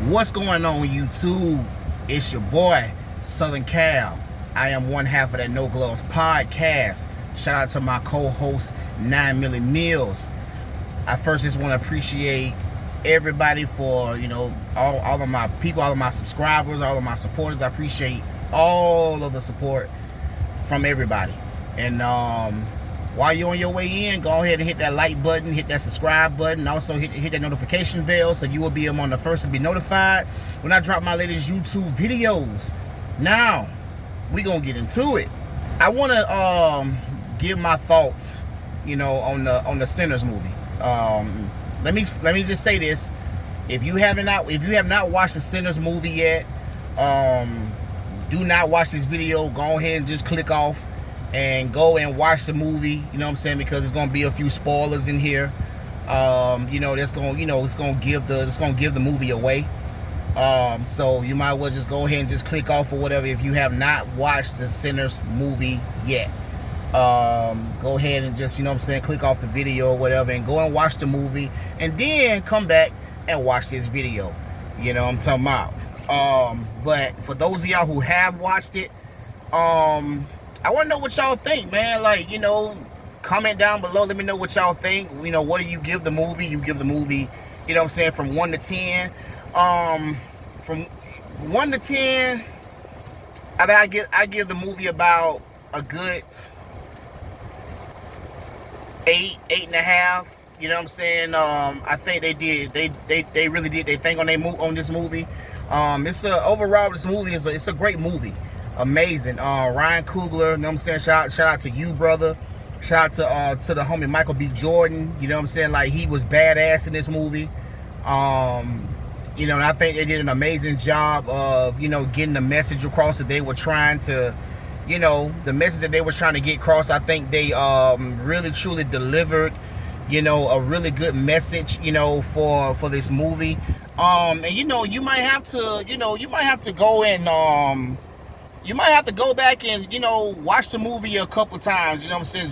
What's going on, YouTube? It's your boy, Southern Cal. I am one half of that No Gloves podcast. Shout out to my co-host, 9 Milli Mills. I first just want to appreciate everybody for, all of my people, all of my subscribers, all of my supporters. I appreciate all of the support from everybody. And while you're on your way in, go ahead and hit that like button, hit that subscribe button, also hit that notification bell so you will be among the first to be notified when I drop my latest YouTube videos. Now, we're going to get into it. I want to give my thoughts, on the Sinners movie. Let me just say this. If you have not watched the Sinners movie yet, do not watch this video. Go ahead and just click off and go and watch the movie, because there's gonna be a few spoilers in here. It's gonna give the movie away. So you might as well just go ahead and just click off or whatever if you have not watched the Sinners movie yet. Go ahead and just, click off the video or whatever and go and watch the movie and then come back and watch this video. You know what I'm talking about. But for those of y'all who have watched it, I want to know what y'all think, man. Comment down below. Let me know what y'all think. What do you give the movie? You give the movie, from 1 to 10. From 1 to 10, I give the movie about a good 8.5. I think they really did their thing on this movie. Overall, this movie it's a great movie. Amazing. Ryan Coogler, shout out to you, brother. Shout out to the homie Michael B. Jordan. He was badass in this movie. And I think they did an amazing job of, getting the message across that they were trying to, the message that they were trying to get across. I think they really truly delivered, a really good message, for this movie. And you might have to go and you might have to go back and, watch the movie a couple times,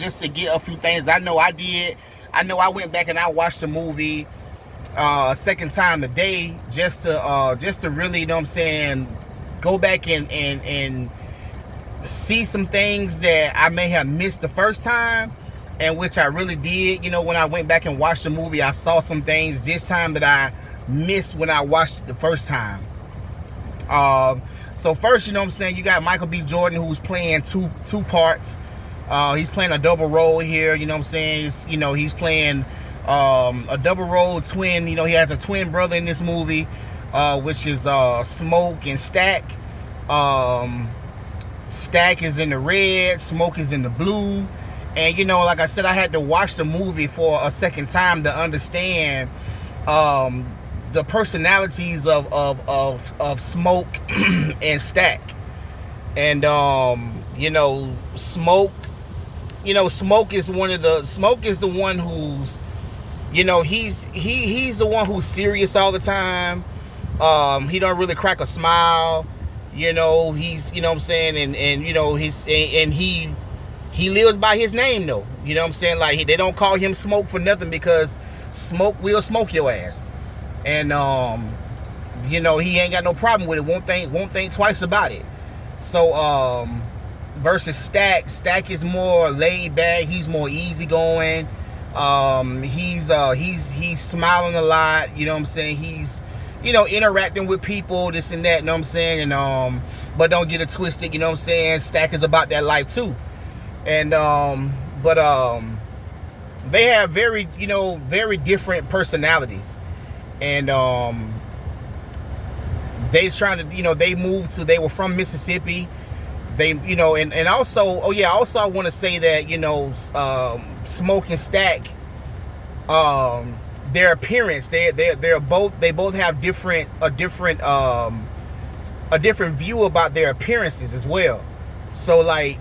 just to get a few things. I know I did. I know I went back and I watched the movie a second time today just to really, go back and see some things that I may have missed the first time, and which I really did. When I went back and watched the movie, I saw some things this time that I missed when I watched it the first time. So first, you got Michael B. Jordan, who's playing two parts. He's playing a double role here, he's playing a double role twin. He has a twin brother in this movie, which is Smoke and Stack. Stack is in the red, Smoke is in the blue. And like I said, I had to watch the movie for a second time to understand the personalities of Smoke and Stack. And Smoke is the one who's, he's the one who's serious all the time. He don't really crack a smile. He's, and he lives by his name though. Like, they don't call him Smoke for nothing, because Smoke will smoke your ass. And he ain't got no problem with it. Won't think twice about it. So versus Stack is more laid back. He's more easygoing. He's smiling a lot. He's interacting with people, this and that. And but don't get it twisted. Stack is about that life too. And they have very different personalities. And they were from Mississippi. And also, I want to say that, Smoke and Stack, their appearance, they both have a different view about their appearances as well. So like,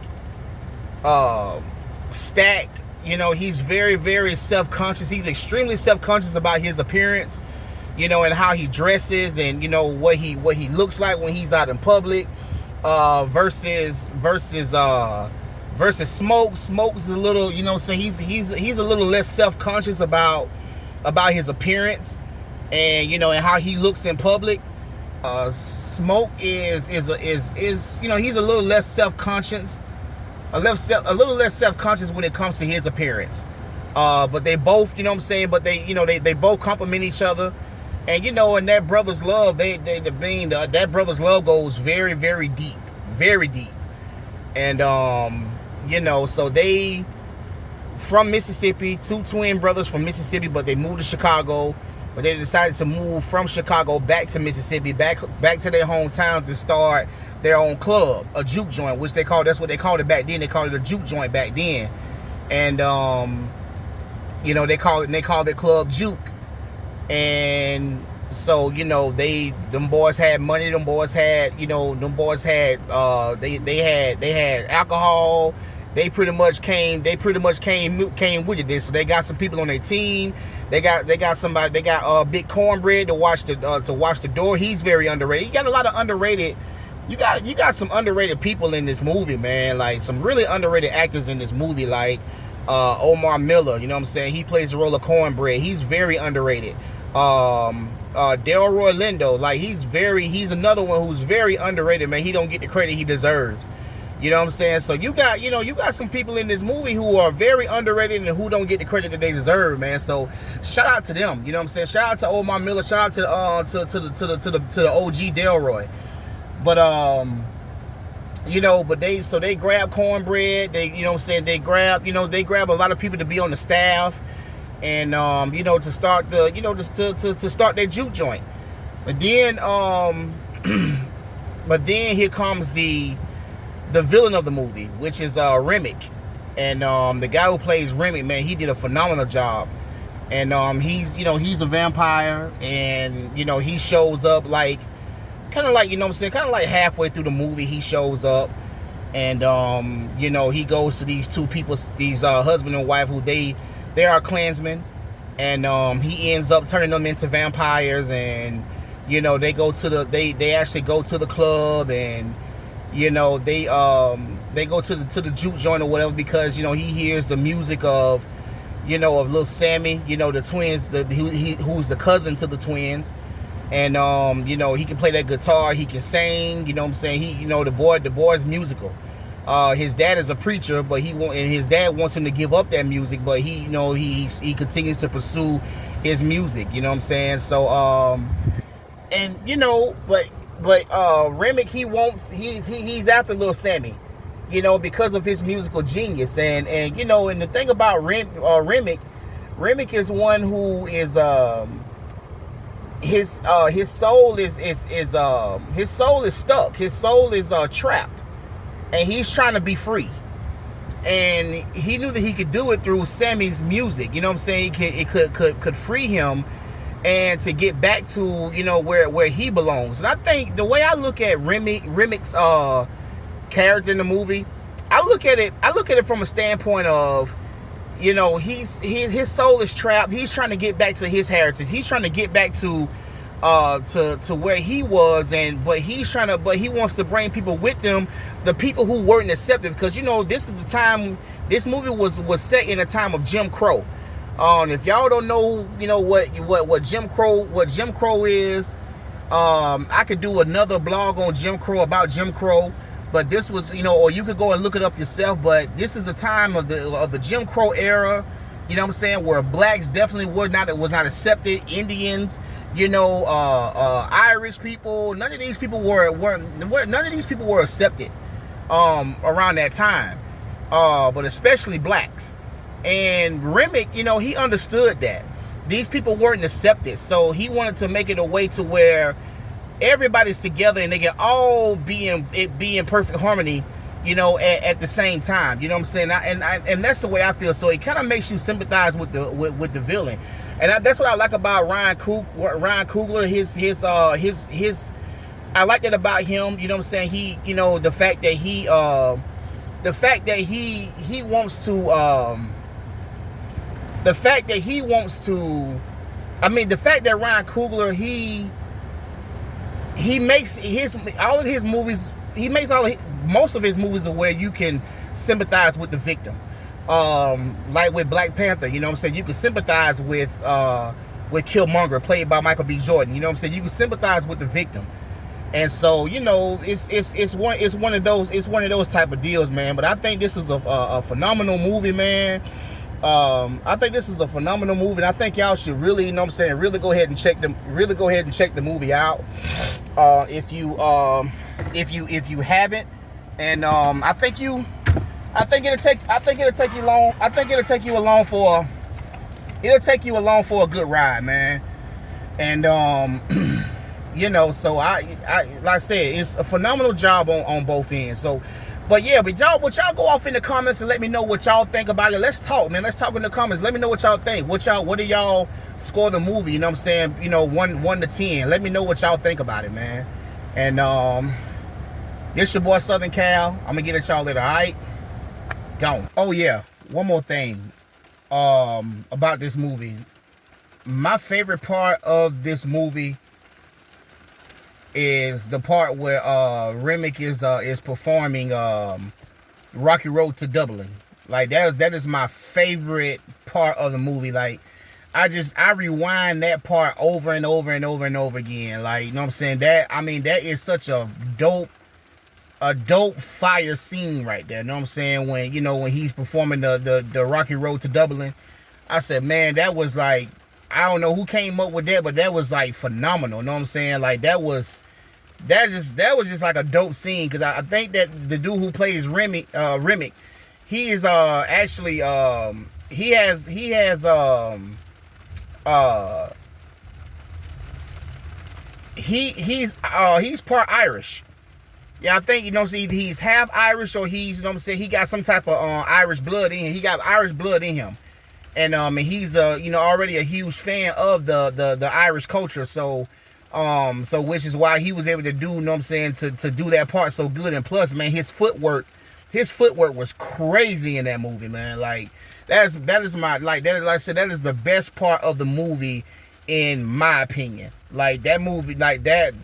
Stack, he's very, very self-conscious. He's extremely self-conscious about his appearance, and how he dresses, and what he looks like when he's out in public. Versus Smoke. Smoke's a little, he's a little less self-conscious about his appearance, and and how he looks in public. Smoke is you know, he's a little less self-conscious, a little less self-conscious when it comes to his appearance. But they both, you know what I'm saying, but they both complement each other. And you know, in that brother's love, that brother's love goes very, very deep, very deep. And you know, so they from Mississippi, two twin brothers from Mississippi, but they moved to Chicago. But they decided to move from Chicago back to Mississippi, back to their hometown to start their own club, a juke joint, which that's what they called it back then. They called it a juke joint back then. And you know, they called it Club Juke. And so, you know, them boys had money, them boys had they had alcohol. They pretty much came with it. So they got some people on their team. They got Big Cornbread to watch the door. He's very underrated. You got a lot of underrated. You got some underrated people in this movie, man. Like some really underrated actors in this movie, like Omar Miller. You know what I'm saying? He plays the role of Cornbread. He's very underrated. Delroy Lindo, like he's another one who's very underrated, man. He don't get the credit he deserves. You know what I'm saying? So you got some people in this movie who are very underrated and who don't get the credit that they deserve, man. So shout out to them. You know what I'm saying? Shout out to Omar Miller. Shout out to the OG Delroy. But you know, but they grab Cornbread. They, you know what I'm saying, they grab a lot of people to be on the staff, and you know, to start to start their juke joint. But then here comes the villain of the movie, which is Remick. And the guy who plays Remick, man, he did a phenomenal job. And he's a vampire, and you know, he shows up like kind of like, you know what I'm saying, kind of like halfway through the movie he shows up. And you know, he goes to these two people, these husband and wife, who they are Klansmen, and he ends up turning them into vampires. And you know, they actually go to the club, and you know, they go to the juke joint or whatever, because you know, he hears the music of Lil Sammy, you know, the twins, who's the cousin to the twins. And you know, he can play that guitar, he can sing, you know what I'm saying, the boy's musical. His dad is a preacher, but his dad wants him to give up that music, but he continues to pursue his music, you know what I'm saying. So and you know, but Remick, he's after Lil Sammy, you know, because of his musical genius. And you know, and the thing about Remick is one who is his soul is stuck. His soul is trapped, and he's trying to be free. And he knew that he could do it through Sammy's music. You know what I'm saying? It could free him, and to get back to, you know, where he belongs. And I think the way I look at Remick's character in the movie, I look at it from a standpoint of, you know, his soul is trapped. He's trying to get back to his heritage. He's trying to get back to where he was, but he wants to bring people with them, the people who weren't accepted, because you know, this is the time, this movie was set in a time of Jim Crow. If y'all don't know, you know, what Jim Crow is, I could do another blog on Jim Crow, about Jim Crow. But this was, you know, or you could go and look it up yourself. But this is the time of the Jim Crow era, you know what I'm saying, where blacks definitely was not accepted. Indians, you know, Irish people, none of these people were accepted around that time. But especially blacks. And Remick, you know, he understood that these people weren't accepted, so he wanted to make it a way to where everybody's together and they can all be in perfect harmony, you know, at the same time. You know what I'm saying? And that's the way I feel. So it kind of makes you sympathize with the villain, and that's what I like about Ryan Coogler. His I like that about him. You know what I'm saying? He, you know, the fact that he wants to. The fact that Ryan Coogler, he makes most of his movies are where you can sympathize with the victim. Like with Black Panther, you know what I'm saying, you can sympathize with Killmonger, played by Michael B. Jordan. You know what I'm saying, you can sympathize with the victim. And so, you know, it's one of those type of deals, man. But I think this is a phenomenal movie, man. I think this is a phenomenal movie, and I think y'all should really, you know what I'm saying, really go ahead and check the movie out. If you haven't, and I think it'll take you along for a good ride, man. And you know, so I like I said, it's a phenomenal job on both ends. So, but y'all go off in the comments and let me know what y'all think about it. Let's talk, man. Let's talk in the comments. Let me know what y'all think. What do y'all score the movie? You know what I'm saying? You know, 1 to 10. Let me know what y'all think about it, man. And this your boy Southern Cal. I'm gonna get at y'all later. All right, gone. Oh yeah, one more thing about this movie. My favorite part of this movie is the part where Remick is performing Rocky Road to Dublin. Like that is my favorite part of the movie. Like I rewind that part over and over and over and over again. Like, you know what I'm saying? That is such a dope fire scene right there. You know what I'm saying? When he's performing the Rocky Road to Dublin. I said, man, that was like, I don't know who came up with that, but that was like phenomenal. You know what I'm saying? Like that was just like a dope scene, because I think that the dude who plays Remick, he is actually he's part Irish. Yeah, I think, he's half Irish, or he's, you know what I'm saying, he got some type of Irish blood in him. He got Irish blood in him. And he's already a huge fan of the Irish culture, so which is why he was able to do, you know what I'm saying, to do that part so good. And plus, man, his footwork was crazy in that movie, man. Like that is like I said, that is the best part of the movie in my opinion. Like that movie, like that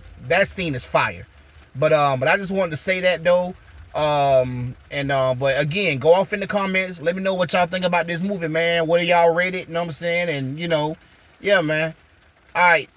scene is fire. But I just wanted to say that though. But again, go off in the comments. Let me know what y'all think about this movie, man. What do y'all rate it? You know what I'm saying? And yeah, man. All right.